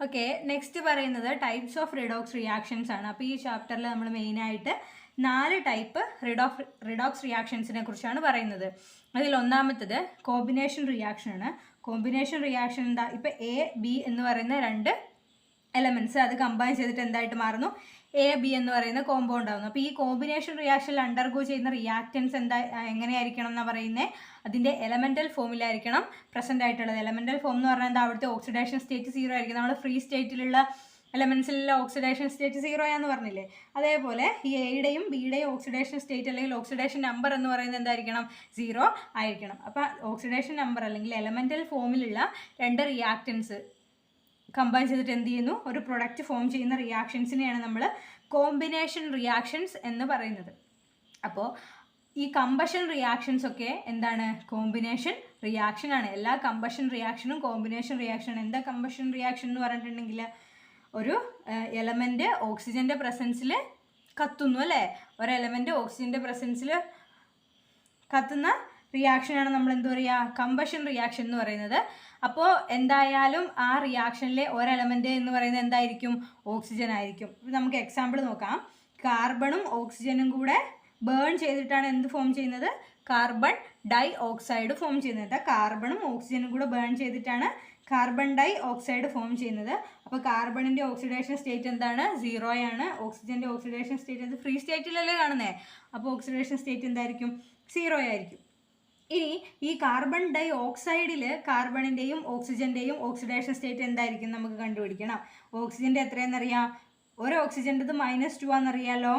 Okay, next പറയുന്നത് types of redox reactions ആണ്. അപ്പോൾ ഈ ചാപ്റ്ററിൽ നമ്മൾ മെയിനായിട്ട് 4 ടൈപ്പ് റിഡോക്സ് റിയാക്ഷൻസിനെ കുറിച്ചാണ് പറയുന്നത്. അതിൽ ഒന്നാമത്തത് കോമ്പിനേഷൻ റിയാക്ഷൻ ആണ്. കോമ്പിനേഷൻ റിയാക്ഷൻ എന്താ? ഇപ്പോൾ എ ബി എന്ന് പറയുന്ന 2 എലമെൻറ്റ്സ് അത് കമ്പൈൻ ചെയ്തിട്ട് എന്തായിട്ട് മാറുന്നു? എ ബി എന്ന് പറയുന്ന കോമ്പൗണ്ട് ആവുന്നു. അപ്പോൾ ഈ കോമ്പിനേഷൻ റിയാക്ഷനിൽ അണ്ടർഗോ ചെയ്യുന്ന റിയാക്റ്റൻസ് എങ്ങനെയായിരിക്കണം എന്നാണ് പറയുന്നത്? അതിൻ്റെ എലമെൻ്റൽ ഫോമിലായിരിക്കണം പ്രസൻ്റ് ആയിട്ടുള്ളത്. എലമെൻ്റൽ ഫോം എന്ന് പറഞ്ഞാൽ എന്താ? അവിടുത്തെ ഓക്സിഡേഷൻ സ്റ്റേറ്റ് 0 ആയിരിക്കും. നമ്മൾ ഫ്രീ സ്റ്റേറ്റിലുള്ള എലമെൻസിലുള്ള ഓക്സിഡേഷൻ സ്റ്റേറ്റ് 0 ആണെന്ന് പറഞ്ഞില്ലേ? അതേപോലെ ഈ എയുടെയും ബിയുടെയും ഓക്സിഡേഷൻ സ്റ്റേറ്റ് അല്ലെങ്കിൽ ഓക്സിഡേഷൻ നമ്പർ എന്ന് പറയുന്നത് എന്തായിരിക്കണം? 0 ആയിരിക്കണം. അപ്പോൾ ഓക്സിഡേഷൻ നമ്പർ അല്ലെങ്കിൽ എലമെൻ്റൽ ഫോമിലുള്ള 2 റിയാക്റ്റൻസ് കമ്പൈൻ ചെയ്തിട്ട് എന്ത് ചെയ്യുന്നു? ഒരു പ്രൊഡക്റ്റ് ഫോം ചെയ്യുന്ന റിയാക്ഷൻസിനെയാണ് നമ്മൾ കോമ്പിനേഷൻ റിയാക്ഷൻസ് എന്ന് പറയുന്നത്. അപ്പോൾ ഈ കമ്പഷൻ റിയാക്ഷൻസ് ഒക്കെ എന്താണ്? കോമ്പിനേഷൻ റിയാക്ഷൻ ആണ്. എല്ലാ കമ്പഷൻ റിയാക്ഷനും കോമ്പിനേഷൻ റിയാക്ഷൻ ആണ്. എന്താ കമ്പഷൻ റിയാക്ഷൻ എന്ന് പറഞ്ഞിട്ടുണ്ടെങ്കിൽ ഒരു എലമെൻറ്റ് ഓക്സിജൻ്റെ പ്രസൻസിൽ കത്തുന്നു അല്ലേ? ഒരു എലമെൻറ്റ് ഓക്സിജൻ്റെ പ്രസൻസിൽ കത്തുന്ന റിയാക്ഷനാണ് നമ്മൾ എന്ത് പറയുക? കമ്പഷൻ റിയാക്ഷൻ എന്ന് പറയുന്നത്. അപ്പോൾ എന്തായാലും ആ റിയാക്ഷനിലെ ഒരു എലമെൻറ്റ് എന്ന് പറയുന്നത് എന്തായിരിക്കും? ഓക്സിജൻ ആയിരിക്കും. നമുക്ക് എക്സാമ്പിൾ നോക്കാം. കാർബണും ഓക്സിജനും കൂടെ ബേൺ ചെയ്തിട്ടാണ് എന്ത് ഫോം ചെയ്യുന്നത്? കാർബൺ ഡൈ ഓക്സൈഡ് ഫോം ചെയ്യുന്നത്. കാർബണും ഓക്സിജനും കൂടെ ബേൺ ചെയ്തിട്ടാണ് കാർബൺ ഡൈ ഓക്സൈഡ് ഫോം ചെയ്യുന്നത്. അപ്പോൾ കാർബണിൻ്റെ ഓക്സിഡേഷൻ സ്റ്റേറ്റ് എന്താണ്? 0 ആണ്. ഓക്സിജൻ്റെ ഓക്സിഡേഷൻ സ്റ്റേറ്റ് എന്ത്? ഫ്രീ സ്റ്റേറ്റിലല്ലേ കാണുന്നത്? അപ്പോൾ ഓക്സിഡേഷൻ സ്റ്റേറ്റ് എന്തായിരിക്കും? 0 ആയിരിക്കും. ഇനി ഈ കാർബൺ ഡൈ ഓക്സൈഡിൽ കാർബണിൻ്റെയും ഓക്സിജൻ്റെയും ഓക്സിഡേഷൻ സ്റ്റേറ്റ് എന്തായിരിക്കും? നമുക്ക് കണ്ടുപിടിക്കണം. ഓക്സിജൻ്റെ എത്രയാണെന്നറിയാം? ഒരു ഓക്സിജൻ്റെത് -2 ആണെന്നറിയാമല്ലോ.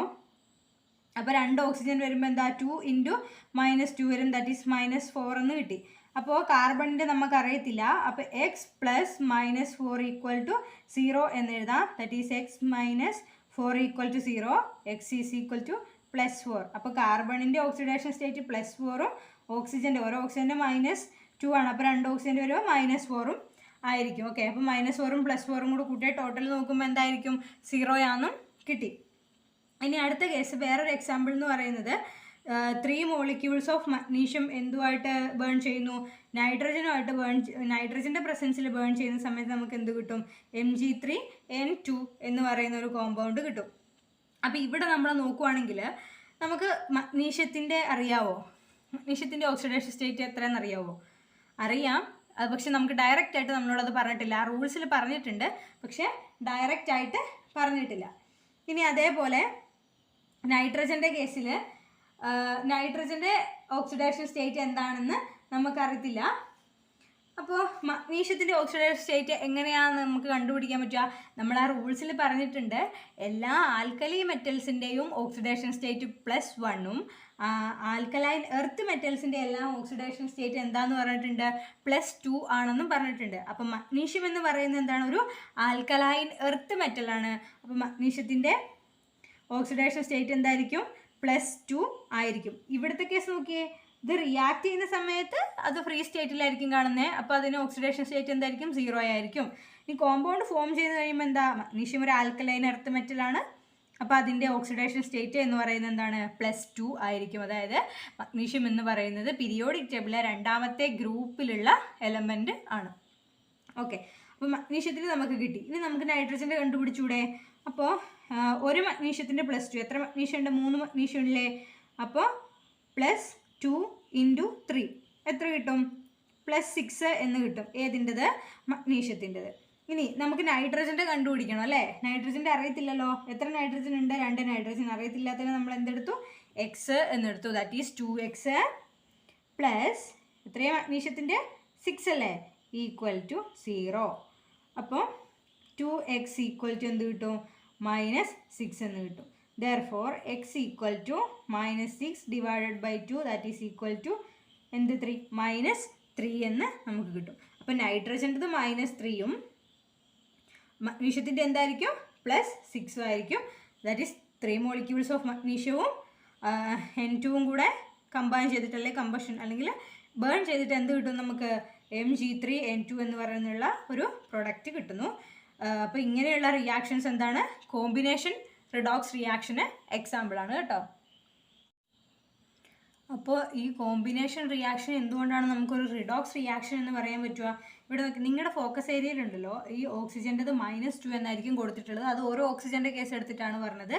അപ്പോൾ 2 ഓക്സിജൻ വരുമ്പോൾ എന്താ? 2 × -2 വരും. ദാറ്റ് ഈസ് -4 എന്ന് കിട്ടി. അപ്പോൾ കാർബണിൻ്റെ നമുക്കറിയത്തില്ല. അപ്പോൾ x + -4 = 0 എന്ന് എഴുതാം. That is x - 4 = 0. x = +4. അപ്പോൾ കാർബണിൻ്റെ ഓക്സിഡേഷൻ സ്റ്റേറ്റ് +4ഉം ഓക്സിജൻ്റെ ഓരോ ഓക്സിജൻ്റെ -2 ആണ്. അപ്പോൾ 2 ഓക്സിജൻ്റെ വരുമ്പോൾ -4ഉം ആയിരിക്കും. ഓക്കെ, അപ്പോൾ -4ഉം +4ഉം കൂടെ കൂട്ടിയ ടോട്ടൽ നോക്കുമ്പോൾ എന്തായിരിക്കും? 0 ആണെന്നും കിട്ടി. ഇനി അടുത്ത കേസ് വേറൊരു എക്സാമ്പിൾ എന്ന് പറയുന്നത് 3 മോളിക്യൂൾസ് ഓഫ് മഗ്നീഷ്യം എന്തുമായിട്ട് ബേൺ ചെയ്യുന്നു? നൈട്രജനുമായിട്ട് നൈട്രജൻ്റെ പ്രസൻസിൽ ബേൺ ചെയ്യുന്ന സമയത്ത് നമുക്ക് എന്ത് കിട്ടും? Mg3n2 എന്ന് പറയുന്ന ഒരു കോമ്പൗണ്ട് കിട്ടും. അപ്പോൾ ഇവിടെ നമ്മൾ നോക്കുവാണെങ്കിൽ നമുക്ക് മഗ്നീഷ്യത്തിൻ്റെ അറിയാവോ? മഗ്നീഷ്യത്തിൻ്റെ ഓക്സിഡേഷൻ സ്റ്റേറ്റ് എത്രയെന്ന് അറിയാവോ? അറിയാം, പക്ഷെ നമുക്ക് ഡയറക്റ്റ് ആയിട്ട് നമ്മളോടത് പറഞ്ഞിട്ടില്ല. ആ റൂൾസിൽ പറഞ്ഞിട്ടുണ്ട്, പക്ഷേ ഡയറക്റ്റ് ആയിട്ട് പറഞ്ഞിട്ടില്ല. ഇനി അതേപോലെ നൈട്രജൻ്റെ കേസിൽ നൈട്രജൻ്റെ ഓക്സിഡേഷൻ സ്റ്റേറ്റ് എന്താണെന്ന് നമുക്കറിയത്തില്ല. അപ്പോൾ മഗ്നീഷ്യത്തിൻ്റെ ഓക്സിഡേഷൻ സ്റ്റേറ്റ് എങ്ങനെയാണെന്ന് നമുക്ക് കണ്ടുപിടിക്കാൻ പറ്റുക? നമ്മൾ ആ റൂൾസിൽ പറഞ്ഞിട്ടുണ്ട്. എല്ലാ ആൽക്കലി മെറ്റൽസിൻ്റെയും ഓക്സിഡേഷൻ സ്റ്റേറ്റ് +1ഉം ആൽക്കലൈൻ എർത്ത് മെറ്റൽസിൻ്റെ എല്ലാം ഓക്സിഡേഷൻ സ്റ്റേറ്റ് എന്താന്ന് പറഞ്ഞിട്ടുണ്ട്? +2 ആണെന്നും പറഞ്ഞിട്ടുണ്ട്. അപ്പം മഗ്നീഷ്യം എന്ന് പറയുന്നത് എന്താണ്? ഒരു ആൽക്കലൈൻ എർത്ത് മെറ്റലാണ്. അപ്പം മഗ്നീഷ്യത്തിൻ്റെ ഓക്സിഡേഷൻ സ്റ്റേറ്റ് എന്തായിരിക്കും? +2 ആയിരിക്കും. ഇവിടുത്തെ കേസ് നോക്കിയേ, ഇത് റിയാക്ട് ചെയ്യുന്ന സമയത്ത് അത് ഫ്രീ സ്റ്റേറ്റിലായിരിക്കും കാണുന്നത്. അപ്പോൾ അതിന് ഓക്സിഡേഷൻ സ്റ്റേറ്റ് എന്തായിരിക്കും? 0 ആയിരിക്കും. ഇനി കോമ്പൗണ്ട് ഫോം ചെയ്ത് കഴിയുമ്പോൾ എന്താ? മഗ്നീഷ്യം ഒരു ആൽക്കലൈൻ എർത്ത് മെറ്റലാണ്. അപ്പോൾ അതിൻ്റെ ഓക്സിഡേഷൻ സ്റ്റേറ്റ് എന്ന് പറയുന്നത് എന്താണ്? +2 ആയിരിക്കും. അതായത് മഗ്നീഷ്യം എന്ന് പറയുന്നത് പീരിയോഡിക് ടേബിളിലെ 2ാമത്തെ ഗ്രൂപ്പിലുള്ള എലമെൻറ്റ് ആണ്. ഓക്കെ, അപ്പോൾ മഗ്നീഷ്യത്തിന് നമുക്ക് കിട്ടി. ഇനി നമുക്ക് നൈട്രജൻ്റെ കണ്ടുപിടിച്ചൂടെ? അപ്പോൾ ഒരു മഗ്നീഷ്യത്തിൻ്റെ +2 എത്ര മഗ്നീഷ്യം ഉണ്ട്? 3 മഗ്നീഷ്യം ഇല്ലേ? അപ്പോൾ +2 × 3 എത്ര കിട്ടും? +6 എന്ന് കിട്ടും. ഏതിൻ്റെത്? മഗ്നീഷ്യത്തിൻ്റെത്. ഇനി നമുക്ക് നൈട്രജൻ്റെ കണ്ടുപിടിക്കണം അല്ലേ? നൈട്രജൻ്റെ അറിയത്തില്ലല്ലോ. എത്ര നൈട്രജൻ ഉണ്ട്? 2 നൈട്രജൻ. അറിയത്തില്ലാത്തതിന് നമ്മൾ എന്തെടുത്തു? x എന്നെടുത്തു. ദാറ്റ് ഈസ് 2x പ്ലസ് എത്രയാണ് മഗ്നീഷ്യത്തിൻ്റെ? 6 അല്ലേ? =0. അപ്പോൾ 2x = എന്ത് കിട്ടും? -6 എന്ന് കിട്ടും. Therefore x = -6 / 2 that is equal to എന്ത്? 3 -3 എന്ന് നമുക്ക് കിട്ടും. അപ്പോൾ നൈട്രജൻ്റെത് -3ഉം മഗ്നീഷ്യത്തിൻ്റെ എന്തായിരിക്കും? +6 ആയിരിക്കും. ദാറ്റ് ഈസ് 3 മോളിക്യൂൾസ് ഓഫ് മഗ്നീഷ്യവും N2ഉം കൂടെ കമ്പൈൻ ചെയ്തിട്ടല്ലേ കമ്പഷൻ അല്ലെങ്കിൽ ബേൺ ചെയ്തിട്ട് എന്ത് കിട്ടും നമുക്ക്? Mg3n2 എന്ന് പറയുന്നുള്ള ഒരു പ്രൊഡക്റ്റ് കിട്ടുന്നു. അപ്പോൾ ഇങ്ങനെയുള്ള റിയാക്ഷൻസ് എന്താണ്? കോമ്പിനേഷൻ റിഡോക്സ് റിയാക്ഷന് എക്സാമ്പിൾ ആണ് കേട്ടോ. അപ്പോൾ ഈ കോമ്പിനേഷൻ റിയാക്ഷൻ എന്തുകൊണ്ടാണ് നമുക്കൊരു റിഡോക്സ് റിയാക്ഷൻ എന്ന് പറയാൻ പറ്റുക? ഇവിടെ നിങ്ങളുടെ ഫോക്കസ് ഏരിയയിലുണ്ടല്ലോ, ഈ ഓക്സിജൻ്റെത് -2 എന്നായിരിക്കും കൊടുത്തിട്ടുള്ളത്. അത് ഓരോ ഓക്സിജൻ്റെ കേസ് എടുത്തിട്ടാണ് പറഞ്ഞത്.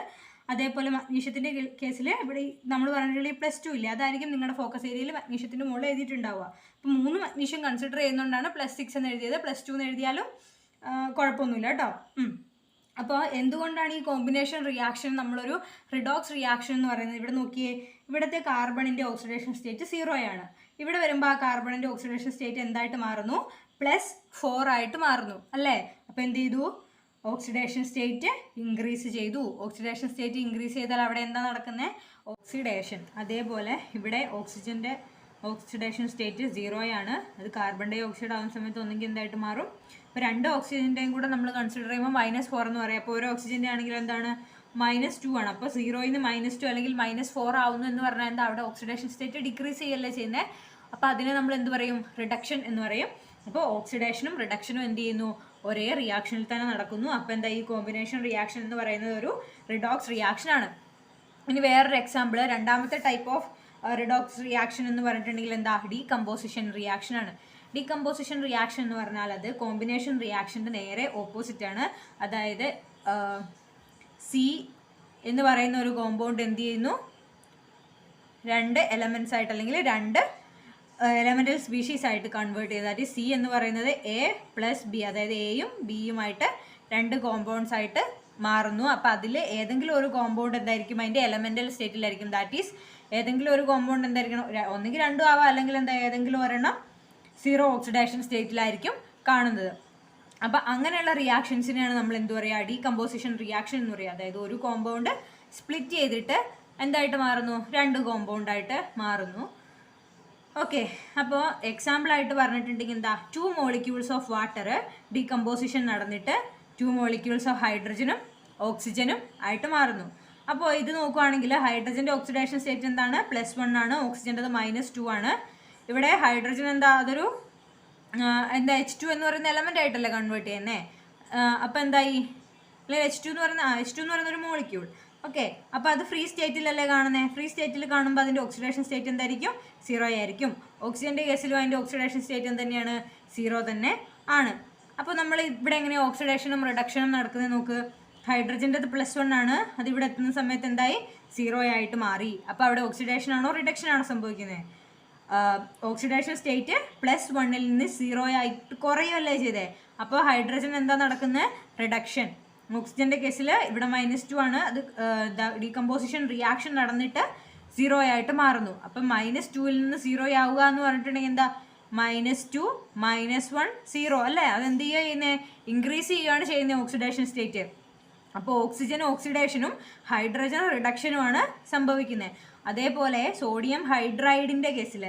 അതേപോലെ മഗ്നീഷ്യത്തിൻ്റെ കേസിൽ ഇവിടെ നമ്മൾ പറഞ്ഞിട്ടുള്ള ഈ +2 ഇല്ലേ, അതായിരിക്കും നിങ്ങളുടെ ഫോക്കസ് ഏരിയയിൽ മഗ്നീഷ്യത്തിൻ്റെ മുകളിൽ എഴുതിയിട്ടുണ്ടാവുക. അപ്പോൾ 3 മഗ്നീഷ്യം കൺസിഡർ ചെയ്യുന്നതുകൊണ്ടാണ് +6 എന്ന് എഴുതിയത്. +2 എന്ന് എഴുതിയാലും കുഴപ്പമൊന്നുമില്ല കേട്ടോ. അപ്പോൾ എന്തുകൊണ്ടാണ് ഈ കോമ്പിനേഷൻ റിയാക്ഷൻ നമ്മളൊരു റിഡോക്സ് റിയാക്ഷൻ എന്ന് പറയുന്നത്? ഇവിടെ നോക്കിയേ, ഇവിടുത്തെ കാർബണിൻ്റെ ഓക്സിഡേഷൻ സ്റ്റേറ്റ് 0 ആണ്. ഇവിടെ വരുമ്പോൾ ആ കാർബണിൻ്റെ ഓക്സിഡേഷൻ സ്റ്റേറ്റ് എന്തായിട്ട് മാറുന്നു? +4 ആയിട്ട് മാറുന്നു അല്ലേ? അപ്പോൾ എന്ത് ചെയ്തു? ഓക്സിഡേഷൻ സ്റ്റേറ്റ് ഇൻക്രീസ് ചെയ്തു. ഓക്സിഡേഷൻ സ്റ്റേറ്റ് ഇൻക്രീസ് ചെയ്താൽ അവിടെ എന്താ നടക്കുന്നത്? ഓക്സിഡേഷൻ. അതേപോലെ ഇവിടെ ഓക്സിജൻ്റെ ഓക്സിഡേഷൻ സ്റ്റേറ്റ് 0 ആണ്. അത് കാർബൺ ഡൈ ഓക്സൈഡ് ആവുന്ന സമയത്ത് ഒന്നെങ്കിൽ എന്തായിട്ട് മാറും? ഇപ്പോൾ 2 ഓക്സിജൻ്റെയും കൂടെ നമ്മൾ കൺസിഡർ ചെയ്യുമ്പോൾ -4 എന്ന് പറയാം. അപ്പോൾ ഓരോ ഓക്സിജൻ്റെ ആണെങ്കിൽ എന്താണ്? -2 ആണ്. അപ്പോൾ 0യിൽ നിന്ന് -2 അല്ലെങ്കിൽ -4 ആവുന്നു എന്ന് പറഞ്ഞാൽ എന്താ? അവിടെ ഓക്സിഡേഷൻ സ്റ്റേറ്റ് ഡിക്രീസ് ചെയ്യല്ലേ ചെയ്യുന്നത്. അപ്പോൾ അതിനെ നമ്മൾ എന്ത് പറയും? റിഡക്ഷൻ എന്ന് പറയും. അപ്പോൾ ഓക്സിഡേഷനും റിഡക്ഷനും എന്ത് ചെയ്യുന്നു? ഒരേ റിയാക്ഷനിൽ തന്നെ നടക്കുന്നു. അപ്പോൾ എന്താ? ഈ കോമ്പിനേഷൻ റിയാക്ഷൻ എന്ന് പറയുന്നത് ഒരു റിഡോക്സ് റിയാക്ഷൻ ആണ്. ഇനി വേറൊരു എക്സാമ്പിൾ, രണ്ടാമത്തെ ടൈപ്പ് ഓഫ് റിഡോക്സ് റിയാക്ഷൻ എന്ന് പറഞ്ഞിട്ടുണ്ടെങ്കിൽ എന്താ? ഡീകമ്പോസിഷൻ റിയാക്ഷൻ ആണ്. ഡീകമ്പോസിഷൻ റിയാക്ഷൻ എന്ന് പറഞ്ഞാൽ അത് കോമ്പിനേഷൻ റിയാക്ഷൻ്റെ നേരെ ഓപ്പോസിറ്റ് ആണ്. അതായത് സി എന്ന് പറയുന്ന ഒരു കോമ്പൗണ്ട് എന്ത് ചെയ്യുന്നു? 2 എലമെൻറ്റ്സ് ആയിട്ട് അല്ലെങ്കിൽ 2 എലമെൻ്റൽ സ്പീഷീസ് ആയിട്ട് കൺവേർട്ട് ചെയ്ത്, അതായത് സി എന്ന് പറയുന്നത് A+B, അതായത് എയും ബിയുമായിട്ട് 2 കോമ്പൗണ്ട്സ് ആയിട്ട് മാറുന്നു. അപ്പോൾ അതിൽ ഏതെങ്കിലും ഒരു കോമ്പൗണ്ട് എന്തായിരിക്കും? അതിൻ്റെ എലമെൻ്റൽ സ്റ്റേറ്റിലായിരിക്കും. ദാറ്റ് ഈസ് ഏതെങ്കിലും ഒരു കോമ്പൗണ്ട് എന്തായിരിക്കണം? ഒന്നുകിൽ 2 ആവാം, അല്ലെങ്കിൽ എന്താ ഏതെങ്കിലും ഒരെണ്ണം 0 ഓക്സിഡേഷൻ സ്റ്റേറ്റിലായിരിക്കും കാണുന്നത്. അപ്പോൾ അങ്ങനെയുള്ള റിയാക്ഷൻസിനെയാണ് നമ്മൾ എന്ത് പറയുക? ഡീകമ്പോസിഷൻ റിയാക്ഷൻ എന്ന് പറയുക. അതായത് ഒരു കോമ്പൗണ്ട് സ്പ്ലിറ്റ് ചെയ്തിട്ട് എന്തായിട്ട് മാറുന്നു? 2 കോമ്പൗണ്ടായിട്ട് മാറുന്നു. ഓക്കെ, അപ്പോൾ എക്സാമ്പിളായിട്ട് പറഞ്ഞിട്ടുണ്ടെങ്കിൽ എന്താ? 2 മോളിക്യൂൾസ് ഓഫ് വാട്ടർ ഡീകമ്പോസിഷൻ നടന്നിട്ട് 2 മോളിക്യൂൾസ് ഓഫ് ഹൈഡ്രജനും ഓക്സിജനും ആയിട്ട് മാറുന്നു. അപ്പോൾ ഇത് നോക്കുകയാണെങ്കിൽ ഹൈഡ്രജൻ്റെ ഓക്സിഡേഷൻ സ്റ്റേറ്റ് എന്താണ്? +1 ആണ്. ഓക്സിജൻ്റെത് -2 ആണ്. ഇവിടെ ഹൈഡ്രജൻ എന്താ? അതൊരു എന്താ H2 എന്ന് പറയുന്ന എലമെൻ്റ് ആയിട്ടല്ലേ കൺവേർട്ട് ചെയ്യുന്നത്. അപ്പോൾ എന്തായി? അല്ലെങ്കിൽ H2 എന്ന് പറയുന്ന ഒരു മോളിക്യൂൾ. ഓക്കെ, അപ്പോൾ അത് ഫ്രീ സ്റ്റേറ്റിലല്ലേ കാണുന്നത്. ഫ്രീ സ്റ്റേറ്റിൽ കാണുമ്പോൾ അതിൻ്റെ ഓക്സിഡേഷൻ സ്റ്റേറ്റ് എന്തായിരിക്കും? 0 ആയിരിക്കും. ഓക്സിജൻ്റെ കേസിലും അതിൻ്റെ ഓക്സിഡേഷൻ സ്റ്റേറ്റ് എന്തുതന്നെയാണ്? 0 തന്നെ ആണ്. അപ്പോൾ നമ്മൾ ഇവിടെ എങ്ങനെയാണ് ഓക്സിഡേഷനും റിഡക്ഷനും നടക്കുന്നത് നോക്ക്. ഹൈഡ്രജൻ്റെത് +1 ആണ്. അതിവിടെ എത്തുന്ന സമയത്ത് എന്തായി? 0 ആയിട്ട് മാറി. അപ്പോൾ അവിടെ ഓക്സിഡേഷൻ ആണോ റിഡക്ഷൻ ആണോ സംഭവിക്കുന്നത്? ഓക്സിഡേഷൻ സ്റ്റേറ്റ് +1ൽ നിന്ന് 0 ആയിട്ട് കുറയുമല്ലേ ചെയ്തേ. അപ്പോൾ ഹൈഡ്രജൻ എന്താ നടക്കുന്നത്? റിഡക്ഷൻ. ഓക്സിജൻ്റെ കേസിൽ ഇവിടെ -2 ആണ്. അത് ഡീകമ്പോസിഷൻ റിയാക്ഷൻ നടന്നിട്ട് 0 ആയിട്ട് മാറുന്നു. അപ്പം -2ൽ നിന്ന് 0 ആവുക എന്ന് പറഞ്ഞിട്ടുണ്ടെങ്കിൽ എന്താ? -2 -1 0 അല്ലേ? അതെന്ത് ചെയ്യുന്നത്? ഇൻക്രീസ് ചെയ്യുകയാണ് ചെയ്യുന്നത് ഓക്സിഡേഷൻ സ്റ്റേറ്റ്. അപ്പോൾ ഓക്സിജൻ ഓക്സിഡേഷനും ഹൈഡ്രജൻ റിഡക്ഷനുമാണ് സംഭവിക്കുന്നത്. അതേപോലെ സോഡിയം ഹൈഡ്രൈഡിൻ്റെ കേസിൽ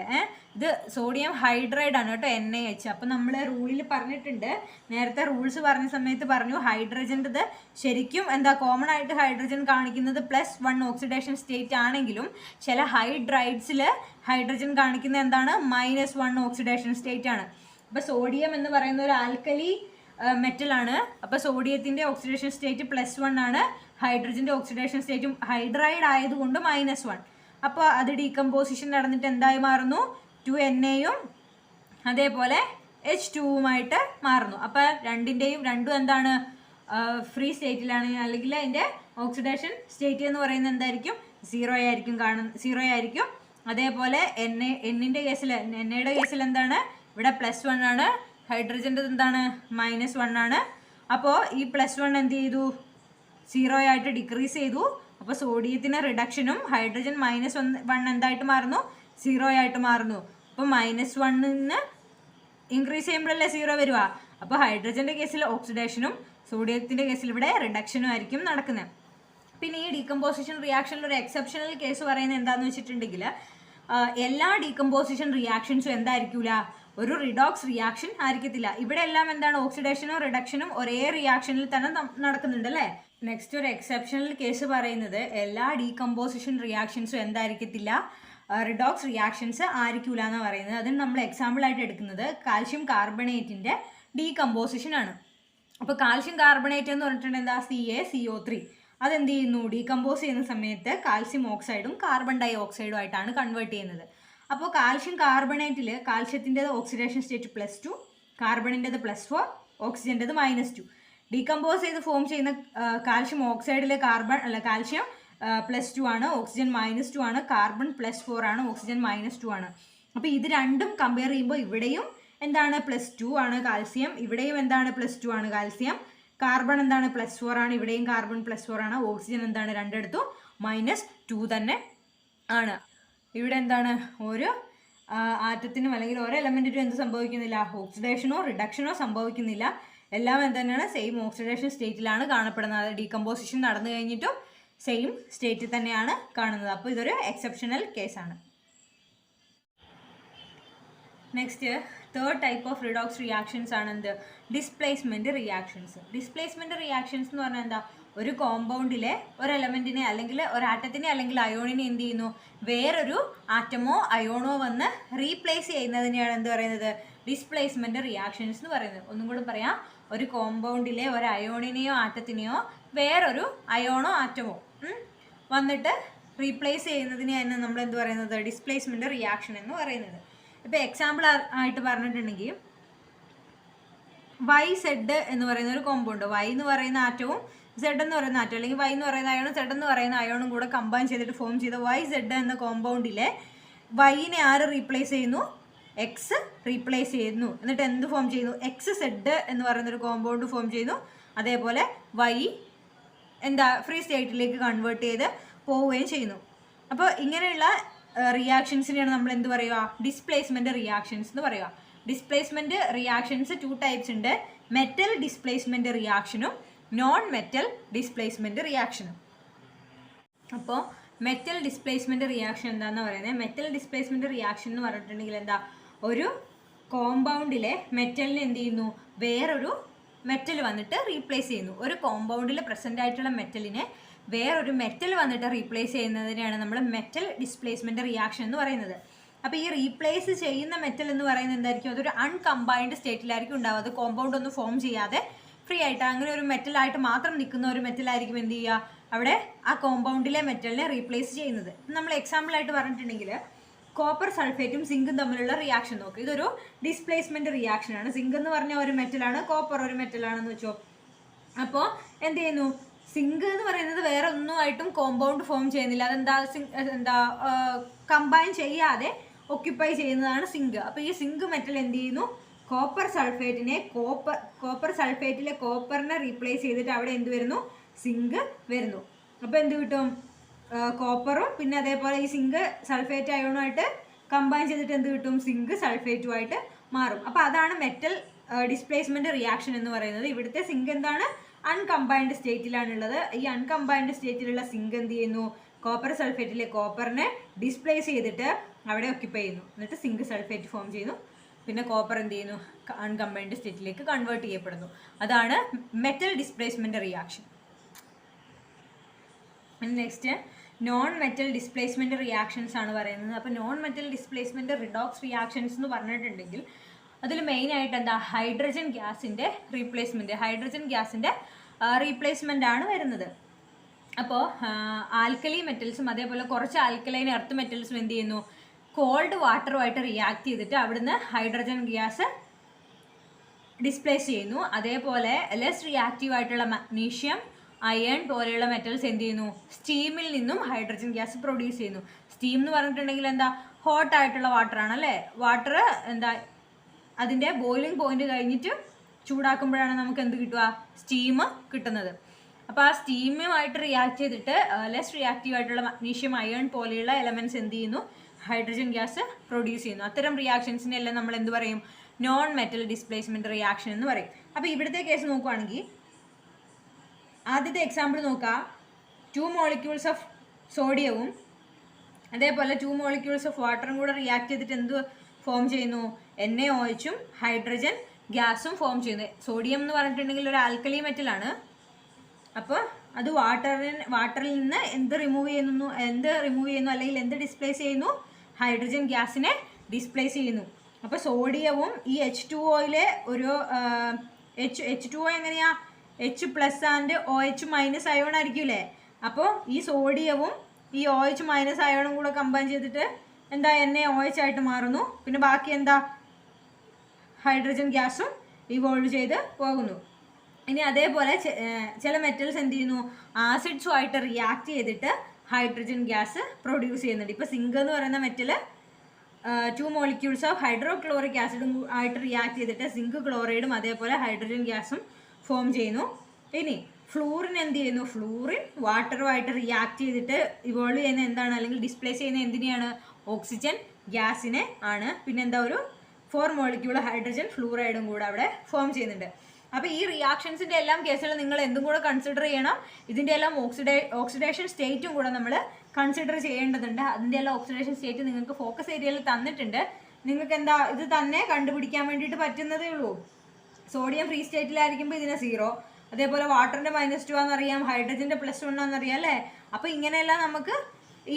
ഇത് സോഡിയം ഹൈഡ്രൈഡ് ആണ് കേട്ടോ, NaH. അപ്പം നമ്മൾ റൂളിൽ പറഞ്ഞിട്ടുണ്ട്, നേരത്തെ റൂൾസ് പറഞ്ഞ സമയത്ത് പറഞ്ഞു ഹൈഡ്രജൻ്റെത് ശരിക്കും എന്താ കോമൺ ആയിട്ട് ഹൈഡ്രജൻ കാണിക്കുന്നത് +1 ഓക്സിഡേഷൻ സ്റ്റേറ്റ് ആണെങ്കിലും ചില ഹൈഡ്രൈഡ്സിൽ ഹൈഡ്രജൻ കാണിക്കുന്നത് എന്താണ്? -1 ഓക്സിഡേഷൻ സ്റ്റേറ്റ് ആണ്. അപ്പോൾ സോഡിയം എന്ന് പറയുന്ന ഒരു ആൽക്കലി മെറ്റലാണ്. അപ്പോൾ സോഡിയത്തിൻ്റെ ഓക്സിഡേഷൻ സ്റ്റേറ്റ് +1 ആണ്. ഹൈഡ്രജൻ്റെ ഓക്സിഡേഷൻ സ്റ്റേറ്റും ഹൈഡ്രൈഡ് ആയതുകൊണ്ട് -1. അപ്പോൾ അത് ഡീകമ്പോസിഷൻ നടന്നിട്ട് എന്തായി മാറുന്നു? 2Na അതേപോലെ H2 മാറുന്നു. അപ്പോൾ രണ്ടും എന്താണ്? ഫ്രീ സ്റ്റേറ്റിലാണ്. അല്ലെങ്കിൽ അതിൻ്റെ ഓക്സിഡേഷൻ സ്റ്റേറ്റ് എന്ന് പറയുന്നത് എന്തായിരിക്കും? 0 ആയിരിക്കും. അതേപോലെ Nയുടെ കേസിൽ എന്താണ്? ഇവിടെ +1 ആണ്. ഹൈഡ്രജൻ്റെ എന്താണ്? -1 ആണ്. അപ്പോൾ ഈ +1 എന്ത് ചെയ്തു? 0 ആയിട്ട് ഡിക്രീസ് ചെയ്തു. അപ്പോൾ സോഡിയത്തിന് റിഡക്ഷനും ഹൈഡ്രജൻ -1 എന്തായിട്ട് മാറുന്നു? 0 ആയിട്ട് മാറുന്നു. അപ്പോൾ -1 നിന്ന് ഇൻക്രീസ് ചെയ്യുമ്പോഴല്ലേ 0 വരിക. അപ്പോൾ ഹൈഡ്രജൻ്റെ കേസിൽ ഓക്സിഡേഷനും സോഡിയത്തിൻ്റെ കേസിൽ ഇവിടെ റിഡക്ഷനും ആയിരിക്കും നടക്കുന്നത്. പിന്നെ ഈ ഡീകമ്പോസിഷൻ റിയാക്ഷനിൽ ഒരു എക്സെപ്ഷണൽ കേസ് പറയുന്നത് എന്താണെന്ന് വെച്ചിട്ടുണ്ടെങ്കിൽ എല്ലാ ഡീകമ്പോസിഷൻ റിയാക്ഷൻസും എന്തായിരിക്കില്ല? ഒരു റിഡോക്സ് റിയാക്ഷൻ ആയിരിക്കത്തില്ല. ഇവിടെ എല്ലാം എന്താണ്? ഓക്സിഡേഷനും റിഡക്ഷനും ഒരേ റിയാക്ഷനിൽ തന്നെ നടക്കുന്നുണ്ട് അല്ലേ. നെക്സ്റ്റ് ഒരു എക്സെപ്ഷണൽ കേസ് പറയുന്നത് എല്ലാ ഡീകമ്പോസിഷൻ റിയാക്ഷൻസും എന്തായിരിക്കത്തില്ല? റിഡോക്സ് റിയാക്ഷൻസ് ആയിരിക്കില്ല എന്ന് പറയുന്നത്. അതിന് നമ്മൾ എക്സാമ്പിളായിട്ട് എടുക്കുന്നത് കാൽഷ്യം കാർബണേറ്റിൻ്റെ ഡീകമ്പോസിഷൻ ആണ്. അപ്പോൾ കാൽഷ്യം കാർബണേറ്റ് എന്ന് പറഞ്ഞിട്ടുണ്ടെങ്കിൽ എന്താ? CaCO3. അതെന്ത് ചെയ്യുന്നു, ഡീകമ്പോസ് ചെയ്യുന്ന സമയത്ത് കാൽസ്യം ഓക്സൈഡും കാർബൺ ഡൈ ഓക്സൈഡും ആയിട്ടാണ് കൺവേർട്ട് ചെയ്യുന്നത്. അപ്പോൾ കാൽഷ്യം കാർബണേറ്റിൽ കാൽഷ്യത്തിൻ്റെത് ഓക്സിഡേഷൻ സ്റ്റേറ്റ് +2, കാർബണിൻ്റെത് +4, ഓക്സിജൻ്റെത് -2. ഡീകമ്പോസ് ചെയ്ത് ഫോം ചെയ്യുന്ന കാൽഷ്യം ഓക്സൈഡിലെ കാൽഷ്യം +2 ആണ്, ഓക്സിജൻ -2 ആണ്, കാർബൺ +4 ആണ്, ഓക്സിജൻ -2 ആണ്. അപ്പോൾ ഇത് രണ്ടും കമ്പയർ ചെയ്യുമ്പോൾ ഇവിടെയും എന്താണ് +2 ആണ് കാൽസ്യം, ഇവിടെയും എന്താണ് +2 ആണ് കാൽസ്യം, കാർബൺ എന്താണ് +4 ആണ്, ഇവിടെയും കാർബൺ +4 ആണ്, ഓക്സിജൻ എന്താണ് രണ്ടിടത്തും -2 തന്നെ ആണ്. ഇവിടെ എന്താണ് ഒരു ആറ്റത്തിനും അല്ലെങ്കിൽ ഓരോ എലമെൻറ്റിനും എന്ത് സംഭവിക്കുന്നില്ല, ഓക്സിഡേഷനോ റിഡക്ഷനോ സംഭവിക്കുന്നില്ല. എല്ലാം എന്താണ് സെയിം ഓക്സിഡേഷൻ സ്റ്റേറ്റിലാണ് കാണപ്പെടുന്നത്. ഡീകമ്പോസിഷൻ നടന്നു കഴിഞ്ഞിട്ടും സെയിം സ്റ്റേറ്റിൽ തന്നെയാണ് കാണുന്നത്. അപ്പോൾ ഇതൊരു എക്സെപ്ഷണൽ കേസാണ്. Next third type of redox reactions ആണ് എന്ത്, ഡിസ്പ്ലേസ്മെൻറ്റ് റിയാക്ഷൻസ്. ഡിസ്പ്ലേസ്മെൻറ്റ് റിയാക്ഷൻസ് എന്ന് പറഞ്ഞാൽ എന്താ, ഒരു കോമ്പൗണ്ടിലെ ഒരു എലമെൻറ്റിനെ അല്ലെങ്കിൽ ഒരു ആറ്റത്തിനെ അല്ലെങ്കിൽ അയോണിനെ എന്ത് ചെയ്യുന്നു, വേറൊരു ആറ്റമോ അയോണോ വന്ന് റീപ്ലേസ് ചെയ്യുന്നതിനെയാണ് എന്ത് പറയുന്നത്, ഡിസ്പ്ലേസ്മെൻറ്റ് റിയാക്ഷൻസ് എന്ന് പറയുന്നത്. ഒന്നും കൂടി പറയാം, ഒരു കോമ്പൗണ്ടിലെ ഒരു അയോണിനെയോ ആറ്റത്തിനെയോ വേറൊരു അയോണോ ആറ്റമോ വന്നിട്ട് റീപ്ലേസ് ചെയ്യുന്നതിനെയാണ് നമ്മൾ എന്ത് പറയുന്നത്, ഡിസ്പ്ലേസ്മെൻറ്റ് റിയാക്ഷൻ എന്ന് പറയുന്നത്. ഇപ്പോൾ എക്സാമ്പിൾ ആയിട്ട് പറഞ്ഞിട്ടുണ്ടെങ്കിൽ YZ എന്ന് പറയുന്ന ഒരു കോമ്പൗണ്ട്, Y എന്ന് പറയുന്ന ആറ്റവും Z എന്ന് പറയുന്ന ആറ്റം അല്ലെങ്കിൽ Y എന്ന് പറയുന്ന അയോണും Z എന്ന് പറയുന്ന അയോണും കൂടെ കമ്പൈൻ ചെയ്തിട്ട് ഫോം ചെയ്ത YZ എന്ന കോമ്പൗണ്ടിലെ Yനെ ആര് റീപ്ലേസ് ചെയ്യുന്നു, X റീപ്ലേസ് ചെയ്യുന്നു. എന്നിട്ട് എന്ത് ഫോം ചെയ്യുന്നു, XZ എന്ന് പറയുന്നൊരു കോമ്പൗണ്ട് ഫോം ചെയ്യുന്നു. അതേപോലെ Y എന്താ ഫ്രീ സ്റ്റേറ്റിലേക്ക് കൺവേർട്ട് ചെയ്ത് പോവുകയും ചെയ്യുന്നു. അപ്പോൾ ഇങ്ങനെയുള്ള റിയാക്ഷൻസിനെയാണ് നമ്മൾ എന്ത് പറയുക, ഡിസ്പ്ലേസ്മെൻറ്റ് റിയാക്ഷൻസ് എന്ന് പറയുക. ഡിസ്പ്ലേസ്മെൻറ്റ് റിയാക്ഷൻസ് 2 ടൈപ്സ് ഉണ്ട്, മെറ്റൽ ഡിസ്പ്ലേസ്മെൻറ്റ് റിയാക്ഷനും നോൺ മെറ്റൽ ഡിസ്പ്ലേസ്മെൻറ്റ് റിയാക്ഷനും. അപ്പോൾ മെറ്റൽ ഡിസ്പ്ലേസ്മെൻറ്റ് റിയാക്ഷൻ എന്താണെന്ന് പറയുന്നത്, മെറ്റൽ ഡിസ്പ്ലേസ്മെൻറ്റ് റിയാക്ഷൻ എന്ന് പറഞ്ഞിട്ടുണ്ടെങ്കിൽ എന്താ, ഒരു കോമ്പൗണ്ടിലെ മെറ്റലിനെ എന്ത് ചെയ്യുന്നു, വേറൊരു മെറ്റൽ വന്നിട്ട് റീപ്ലേസ് ചെയ്യുന്നു. ഒരു കോമ്പൗണ്ടിൽ പ്രസൻ്റ് ആയിട്ടുള്ള മെറ്റലിനെ വേറൊരു മെറ്റൽ വന്നിട്ട് റീപ്ലേസ് ചെയ്യുന്നതിനെയാണ് നമ്മൾ മെറ്റൽ ഡിസ്പ്ലേസ്മെൻറ്റ് റിയാക്ഷൻ എന്ന് പറയുന്നത്. അപ്പോൾ ഈ റീപ്ലേസ് ചെയ്യുന്ന മെറ്റൽ എന്ന് പറയുന്നത് എന്തായിരിക്കും, അതൊരു അൺകമ്പൈൻഡ് സ്റ്റേറ്റിലായിരിക്കും ഉണ്ടാവുക. അത് കോമ്പൗണ്ട് ഒന്നും ഫോം ചെയ്യാതെ ഫ്രീ ആയിട്ട് അങ്ങനെ ഒരു മെറ്റലായിട്ട് മാത്രം നിൽക്കുന്ന ഒരു മെറ്റലായിരിക്കും എന്ത് ചെയ്യുക, അവിടെ ആ കോമ്പൗണ്ടിലെ മെറ്റലിനെ റീപ്ലേസ് ചെയ്യുന്നത്. നമ്മൾ എക്സാമ്പിളായിട്ട് പറഞ്ഞിട്ടുണ്ടെങ്കിൽ കോപ്പർ സൾഫേറ്റും സിങ്കും തമ്മിലുള്ള റിയാക്ഷൻ നോക്കുക. ഇതൊരു ഡിസ്പ്ലേസ്മെൻറ്റ് റിയാക്ഷനാണ്. സിങ്ക് എന്ന് പറഞ്ഞ ഒരു മെറ്റലാണ്, കോപ്പർ ഒരു മെറ്റലാണെന്ന് വെച്ചോ. അപ്പോൾ എന്ത് ചെയ്യുന്നു, സിങ്ക് എന്ന് പറയുന്നത് വേറെ ഒന്നുമായിട്ടും കോമ്പൗണ്ട് ഫോം ചെയ്യുന്നില്ല. അതെന്താ കമ്പൈൻ ചെയ്യാതെ ഒക്യുപ്പൈ ചെയ്യുന്നതാണ് സിങ്ക്. അപ്പോൾ ഈ സിങ്ക് മെറ്റൽ എന്ത് ചെയ്യുന്നു, കോപ്പർ സൾഫേറ്റിലെ കോപ്പറിനെ റീപ്ലേസ് ചെയ്തിട്ട് അവിടെ എന്ത് വരുന്നു, സിങ്ക് വരുന്നു. അപ്പോൾ എന്ത് കിട്ടും, കോപ്പറും പിന്നെ അതേപോലെ ഈ സിങ്ക് സൾഫേറ്റ് അയോണുമായിട്ട് കമ്പൈൻ ചെയ്തിട്ട് എന്ത് കിട്ടും, സിങ്ക് സൾഫേറ്റുമായിട്ട് മാറും. അപ്പോൾ അതാണ് മെറ്റൽ ഡിസ്പ്ലേസ്മെൻറ്റ് റിയാക്ഷൻ എന്ന് പറയുന്നത്. ഇവിടുത്തെ സിങ്ക് എന്താണ്, അൺകമ്പൈൻഡ് സ്റ്റേറ്റിലാണുള്ളത്. ഈ അൺകമ്പൈൻഡ് സ്റ്റേറ്റിലുള്ള സിങ്ക് എന്ത് ചെയ്യുന്നു, കോപ്പർ സൾഫേറ്റിലെ കോപ്പറിനെ ഡിസ്പ്ലേസ് ചെയ്തിട്ട് അവിടെ ഒക്യുപ്പൈ ചെയ്യുന്നു. എന്നിട്ട് സിങ്ക് സൾഫേറ്റ് ഫോം ചെയ്യുന്നു. പിന്നെ കോപ്പർ എന്ത് ചെയ്യുന്നു, അൺകമ്പൈൻഡ് സ്റ്റേറ്റിലേക്ക് കൺവേർട്ട് ചെയ്യപ്പെടുന്നു. അതാണ് metal displacement reaction. Next non metal displacement reactions ആണ് പറയുന്നത്. അപ്പോൾ non metal displacement redox reactions എന്ന് പറഞ്ഞിട്ടുണ്ടെങ്കിൽ അതിൽ മെയിനായിട്ട് എന്താ, ഹൈഡ്രജൻ ഗ്യാസിൻ്റെ റീപ്ലേസ്മെൻറ്റ്, ഹൈഡ്രജൻ ഗ്യാസിൻ്റെ റീപ്ലേസ്മെൻ്റ് ആണ് വരുന്നത്. അപ്പോൾ ആൽക്കലി മെറ്റൽസും അതേപോലെ കുറച്ച് ആൽക്കലൈൻ എർത്ത് മെറ്റൽസും എന്ത് ചെയ്യുന്നു, കോൾഡ് വാട്ടറുമായിട്ട് റിയാക്ട് ചെയ്തിട്ട് അവിടുന്ന് ഹൈഡ്രജൻ ഗ്യാസ് ഡിസ്പ്ലേസ് ചെയ്യുന്നു. അതേപോലെ ലെസ് റിയാക്റ്റീവ് ആയിട്ടുള്ള മഗ്നീഷ്യം, അയൺ പോലെയുള്ള മെറ്റൽസ് എന്ത് ചെയ്യുന്നു, സ്റ്റീമിൽ നിന്നും ഹൈഡ്രജൻ ഗ്യാസ് പ്രൊഡ്യൂസ് ചെയ്യുന്നു. സ്റ്റീം എന്ന് പറഞ്ഞിട്ടുണ്ടെങ്കിൽ എന്താ, ഹോട്ട് ആയിട്ടുള്ള വാട്ടറാണ് അല്ലേ. വാട്ടർ എന്താ, അതിൻ്റെ ബോയിലിംഗ് പോയിന്റ് കഴിഞ്ഞിട്ട് ചൂടാക്കുമ്പോഴാണ് നമുക്ക് എന്ത് കിട്ടുക, സ്റ്റീം കിട്ടുന്നത്. അപ്പോൾ ആ സ്റ്റീമുമായിട്ട് റിയാക്ട് ചെയ്തിട്ട് ലെസ് റിയാക്റ്റീവ് ആയിട്ടുള്ള മഗ്നീഷ്യം, അയൺ പോലെയുള്ള എലമെൻറ്റ്സ് എന്ത് ചെയ്യുന്നു, ഹൈഡ്രജൻ ഗ്യാസ് പ്രൊഡ്യൂസ് ചെയ്യുന്നു. അത്തരം റിയാക്ഷൻസിനെല്ലാം നമ്മൾ എന്ത് പറയും, നോൺ മെറ്റൽ ഡിസ്പ്ലേസ്മെൻറ്റ് റിയാക്ഷൻ എന്ന് പറയും. അപ്പോൾ ഇവിടുത്തെ കേസ് നോക്കുകയാണെങ്കിൽ ആദ്യത്തെ എക്സാമ്പിൾ നോക്കുക, 2 molecules ഓഫ് സോഡിയവും അതേപോലെ 2 molecules ഓഫ് വാട്ടറും കൂടെ റിയാക്ട് ചെയ്തിട്ട് എന്ത് ഫോം ചെയ്യുന്നു, NaOHും ഹൈഡ്രജൻ ഗ്യാസും ഫോം ചെയ്യുന്നു. സോഡിയം എന്ന് പറഞ്ഞിട്ടുണ്ടെങ്കിൽ ഒരു ആൽക്കലി മെറ്റലാണ്. അപ്പോൾ അത് വാട്ടറിൽ നിന്ന് എന്ത് റിമൂവ് ചെയ്യുന്നു അല്ലെങ്കിൽ എന്ത് ഡിസ്പ്ലേസ് ചെയ്യുന്നു, ഹൈഡ്രജൻ ഗ്യാസിനെ ഡിസ്പ്ലേസ് ചെയ്യുന്നു. അപ്പോൾ സോഡിയവും ഈ H2Oയിലെ ഒരു H2O എങ്ങനെയാ, H+ ആൻഡ് OH- അയോൺ ആയിരിക്കില്ലേ. അപ്പോൾ ഈ സോഡിയവും ഈ OH- അയോണും കൂടെ കമ്പൈൻ ചെയ്തിട്ട് എന്താ NaOH ആയിട്ട് മാറുന്നു. പിന്നെ ബാക്കി എന്താ ഹൈഡ്രജൻ ഗ്യാസും ഇവോൾവ് ചെയ്ത് പോകുന്നു. ഇനി അതേപോലെ ചില മെറ്റൽസ് എന്ത് ചെയ്യുന്നു, ആസിഡ്സുമായിട്ട് റിയാക്ട് ചെയ്തിട്ട് ഹൈഡ്രജൻ ഗ്യാസ് പ്രൊഡ്യൂസ് ചെയ്യുന്നുണ്ട്. ഇപ്പോൾ സിങ്ക് എന്ന് പറയുന്ന മെറ്റൽ 2 molecules ഓഫ് ഹൈഡ്രോക്ലോറിക് ആസിഡും ആയിട്ട് റിയാക്ട് ചെയ്തിട്ട് സിങ്ക് ക്ലോറൈഡും അതേപോലെ ഹൈഡ്രജൻ ഗ്യാസും ഫോം ചെയ്യുന്നു. ഇനി ഫ്ലൂറിൻ എന്ത് ചെയ്യുന്നു, ഫ്ലൂറിൻ വാട്ടറുമായിട്ട് റിയാക്ട് ചെയ്തിട്ട് ഇവോൾവ് ചെയ്യുന്ന എന്താണ്, അല്ലെങ്കിൽ ഡിസ്പ്ലേസ് ചെയ്യുന്ന എന്തിനെയാണ്, ഓക്സിജൻ ഗ്യാസിനെ ആണ്. പിന്നെ എന്താ, ഒരു 4 molecule ഹൈഡ്രജൻ ഫ്ലൂറൈഡും കൂടെ അവിടെ ഫോം ചെയ്യുന്നുണ്ട്. അപ്പോൾ ഈ റിയാക്ഷൻസിൻ്റെ എല്ലാം കേസിൽ നിങ്ങൾ എന്തും കൂടെ കൺസിഡർ ചെയ്യണം, ഇതിൻ്റെ എല്ലാം ഓക്സിഡേഷൻ സ്റ്റേറ്റും കൂടെ നമ്മൾ കൺസിഡർ ചെയ്യേണ്ടതുണ്ട്. അതിൻ്റെ എല്ലാം ഓക്സിഡേഷൻ സ്റ്റേറ്റ് നിങ്ങൾക്ക് ഫോക്കസ് ഏരിയയിൽ തന്നിട്ടുണ്ട്. നിങ്ങൾക്ക് എന്താ ഇത് തന്നെ കണ്ടുപിടിക്കാൻ വേണ്ടിയിട്ട് പറ്റുന്നതേ ഉള്ളൂ. സോഡിയം ഫ്രീ സ്റ്റേറ്റിലായിരിക്കുമ്പോൾ ഇതിന് 0, അതേപോലെ വാട്ടറിൻ്റെ -2 ആണെന്നറിയാം, ഹൈഡ്രജൻ്റെ +1 ആണെന്നറിയാം അല്ലേ. അപ്പോൾ ഇങ്ങനെയെല്ലാം നമുക്ക്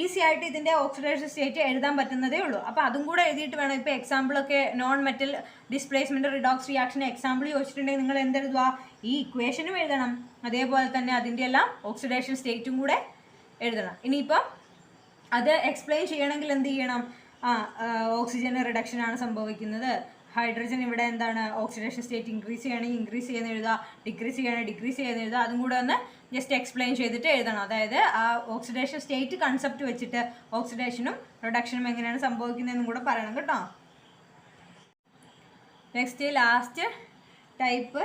ഈസി ആയിട്ട് ഇതിൻ്റെ ഓക്സിഡേഷൻ സ്റ്റേറ്റ് എഴുതാൻ പറ്റുന്നതേ ഉള്ളൂ. അപ്പോൾ അതും കൂടെ എഴുതിയിട്ട് വേണം. ഇപ്പോൾ എക്സാമ്പിളൊക്കെ non metal displacement redox reaction example ചോദിച്ചിട്ടുണ്ടെങ്കിൽ നിങ്ങൾ എന്തെഴുതുക, ഈ ഇക്വേഷനും എഴുതണം, അതേപോലെ തന്നെ അതിൻ്റെ എല്ലാം ഓക്സിഡേഷൻ സ്റ്റേറ്റും കൂടെ എഴുതണം. ഇനിയിപ്പം അത് എക്സ്പ്ലെയിൻ ചെയ്യണമെങ്കിൽ എന്ത് ചെയ്യണം, ഓക്സിജൻ റിഡക്ഷനാണ് സംഭവിക്കുന്നത്, ഹൈഡ്രജൻ ഇവിടെ എന്താണ് ഓക്സിഡേഷൻ സ്റ്റേറ്റ് ഇൻക്രീസ് ചെയ്യുകയാണെങ്കിൽ ഇൻക്രീസ് ചെയ്യുന്ന എഴുതുക, ഡിക്രീസ് ചെയ്യുകയാണെങ്കിൽ ഡിക്രീസ് ചെയ്യുന്ന എഴുതുക. അതും കൂടെ ഒന്ന് ജസ്റ്റ് എക്സ്പ്ലെയിൻ ചെയ്തിട്ട് എഴുതണം. അതായത് ആ ഓക്സിഡേഷൻ സ്റ്റേറ്റ് കൺസെപ്റ്റ് വെച്ചിട്ട് ഓക്സിഡേഷനും റിഡക്ഷനും എങ്ങനെയാണ് സംഭവിക്കുന്നതെന്നും കൂടെ പറയണം കേട്ടോ. Next last type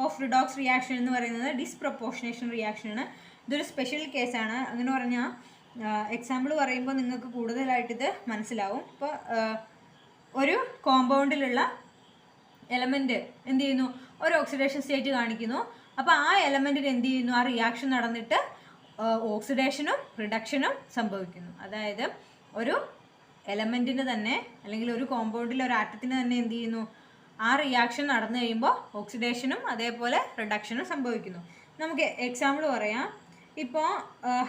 of redox reaction എന്ന് പറയുന്നത് ഡിസ്പ്രപ്പോർഷനേഷൻ റിയാക്ഷനാണ്. ഇതൊരു സ്പെഷ്യൽ കേസാണ്. അങ്ങനെ പറഞ്ഞാൽ എക്സാമ്പിൾ പറയുമ്പോൾ നിങ്ങൾക്ക് കൂടുതലായിട്ട് ഇത് മനസ്സിലാവും. ഇപ്പോൾ ഒരു കോമ്പൗണ്ടിലുള്ള എലമെൻറ്റ് എന്ത് ചെയ്യുന്നു, ഒരു ഓക്സിഡേഷൻ സ്റ്റേറ്റ് കാണിക്കുന്നു. അപ്പോൾ ആ എലമെൻറ്റിന് എന്ത് ചെയ്യുന്നു, ആ റിയാക്ഷൻ നടന്നിട്ട് ഓക്സിഡേഷനും റിഡക്ഷനും സംഭവിക്കുന്നു. അതായത് ഒരു എലമെൻറ്റിന് തന്നെ അല്ലെങ്കിൽ ഒരു കോമ്പൗണ്ടിൽ ഒരു ആറ്റത്തിന് തന്നെ എന്ത് ചെയ്യുന്നു, ആ റിയാക്ഷൻ നടന്നു കഴിയുമ്പോൾ ഓക്സിഡേഷനും അതേപോലെ റിഡക്ഷനും സംഭവിക്കുന്നു. നമുക്ക് എക്സാമ്പിൾ പറയാം. ഇപ്പോൾ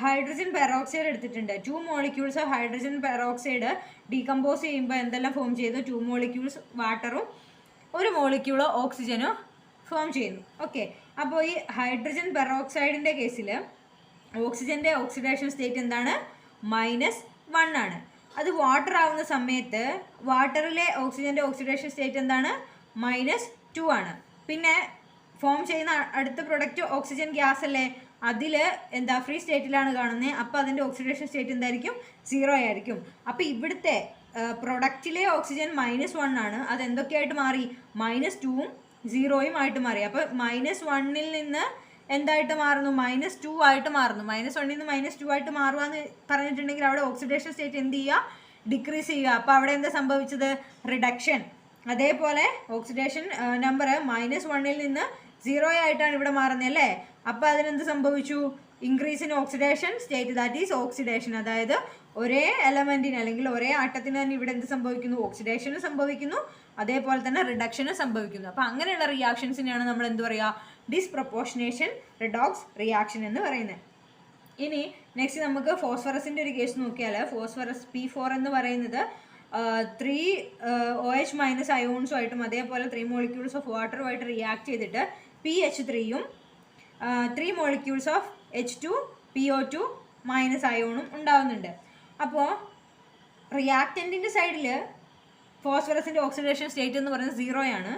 ഹൈഡ്രജൻ പെറോക്സൈഡ് എടുത്തിട്ടുണ്ട്. 2 molecules of hydrogen peroxide decompose ചെയ്യുമ്പോൾ എന്തെല്ലാം ഫോം ചെയ്തു, 2 molecules വാട്ടറും 1 molecule ഓക്സിജനും ഫോം ചെയ്യുന്നു. ഓക്കെ, അപ്പോൾ ഈ ഹൈഡ്രജൻ പെറോക്സൈഡിൻ്റെ കേസിൽ ഓക്സിജൻ്റെ ഓക്സിഡേഷൻ സ്റ്റേറ്റ് എന്താണ്, -1 ആണ്. അത് വാട്ടർ ആവുന്ന സമയത്ത് വാട്ടറിലെ ഓക്സിജൻ്റെ ഓക്സിഡേഷൻ സ്റ്റേറ്റ് എന്താണ്, -2 ആണ്. പിന്നെ ഫോം ചെയ്യുന്ന അടുത്ത പ്രൊഡക്റ്റ് ഓക്സിജൻ ഗ്യാസ് അല്ലേ, അതിൽ എന്താ ഫ്രീ സ്റ്റേറ്റിലാണ് കാണുന്നത്. അപ്പോൾ അതിൻ്റെ ഓക്സിഡേഷൻ സ്റ്റേറ്റ് എന്തായിരിക്കും, 0 ആയിരിക്കും. അപ്പോൾ ഇവിടുത്തെ പ്രൊഡക്റ്റിലെ ഓക്സിജൻ -1 ആണ്. അത് എന്തൊക്കെയായിട്ട് മാറി, -2ഉം 0യും ആയിട്ട് മാറി. അപ്പോൾ -1ൽ നിന്ന് എന്തായിട്ട് മാറുന്നു, -2 ആയിട്ട് മാറുന്നു. -1ൽ നിന്ന് -2 ആയിട്ട് മാറുക എന്ന് പറഞ്ഞിട്ടുണ്ടെങ്കിൽ അവിടെ ഓക്സിഡേഷൻ സ്റ്റേറ്റ് എന്ത് ചെയ്യുക, ഡിക്രീസ് ചെയ്യുക. അപ്പോൾ അവിടെ എന്താ സംഭവിച്ചത്, റിഡക്ഷൻ. അതേപോലെ ഓക്സിഡേഷൻ നമ്പർ -1ൽ നിന്ന് 0 ആയിട്ടാണ് ഇവിടെ മാറുന്നത് അല്ലേ. അപ്പോൾ അതിനെന്ത് സംഭവിച്ചു, increase in oxidation state, that is oxidation. അതായത് ഒരേ എലമെൻറ്റിന് അല്ലെങ്കിൽ ഒരേ ആട്ടത്തിന് തന്നെ ഇവിടെ എന്ത് സംഭവിക്കുന്നു, ഓക്സിഡേഷനും സംഭവിക്കുന്നു, അതേപോലെ തന്നെ റിഡക്ഷനും സംഭവിക്കുന്നു. അപ്പോൾ അങ്ങനെയുള്ള റിയാക്ഷൻസിനെയാണ് നമ്മൾ എന്ത് പറയുക, ഡിസ്പ്രപ്പോർഷനേഷൻ റിഡോക്സ് റിയാക്ഷൻ എന്ന് പറയുന്നത്. ഇനി നെക്സ്റ്റ് നമുക്ക് ഫോസ്ഫറസിൻ്റെ ഒരു കേസ് നോക്കിയാൽ, ഫോസ്ഫറസ് P4 എന്ന് പറയുന്നത് 3 OH- അയോൺസുമായിട്ടും അതേപോലെ 3 molecules ഓഫ് വാട്ടറുമായിട്ട് റിയാക്ട് ചെയ്തിട്ട് PH3യും 3 molecules ഓഫ് H2PO2- അയോണും ഉണ്ടാകുന്നുണ്ട്. അപ്പോൾ റിയാക്റ്റൻറ്റിൻ്റെ സൈഡിൽ ഫോസ്ഫറസിൻ്റെ ഓക്സിഡേഷൻ സ്റ്റേറ്റ് എന്ന് പറയുന്നത് 0 ആണ്.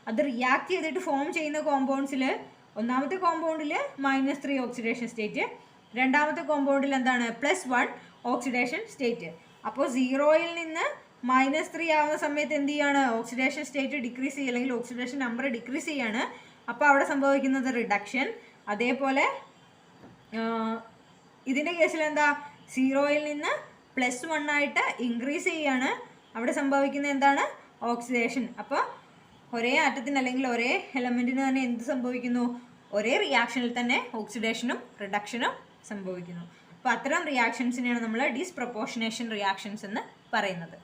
അത് റിയാക്ട് ചെയ്തിട്ട് ഫോം ചെയ്യുന്ന കോമ്പൗണ്ട്സിൽ ഒന്നാമത്തെ കോമ്പൗണ്ടിൽ -3 ഓക്സിഡേഷൻ സ്റ്റേറ്റ്, രണ്ടാമത്തെ കോമ്പൗണ്ടിൽ എന്താണ് +1 ഓക്സിഡേഷൻ സ്റ്റേറ്റ്. അപ്പോൾ 0യിൽ നിന്ന് -3 ആവുന്ന സമയത്ത് എന്ത് ചെയ്യാണ്, ഓക്സിഡേഷൻ സ്റ്റേറ്റ് ഡിക്രീസ് ചെയ്യുക അല്ലെങ്കിൽ ഓക്സിഡേഷൻ നമ്പർ ഡിക്രീസ് ചെയ്യാണ്. അപ്പോൾ അവിടെ സംഭവിക്കുന്നത് റിഡക്ഷൻ. അതേപോലെ ഇതിൻ്റെ കേസിൽ എന്താ, 0യിൽ നിന്ന് +1 ആയിട്ട് ഇൻക്രീസ് ചെയ്യാണ്. അവിടെ സംഭവിക്കുന്നത് എന്താണ്, ഓക്സിഡേഷൻ. അപ്പോൾ ഒരേ ആറ്റത്തിന് അല്ലെങ്കിൽ ഒരേ എലമെൻറ്റിന് തന്നെ എന്ത് സംഭവിക്കുന്നു, ഒരേ റിയാക്ഷനിൽ തന്നെ ഓക്സിഡേഷനും റിഡക്ഷനും സംഭവിക്കുന്നു. അപ്പോൾ അത്തരം റിയാക്ഷൻസിനെയാണ് നമ്മൾ ഡിസ്പ്രപ്പോർഷനേഷൻ റിയാക്ഷൻസ് എന്ന് പറയുന്നത്.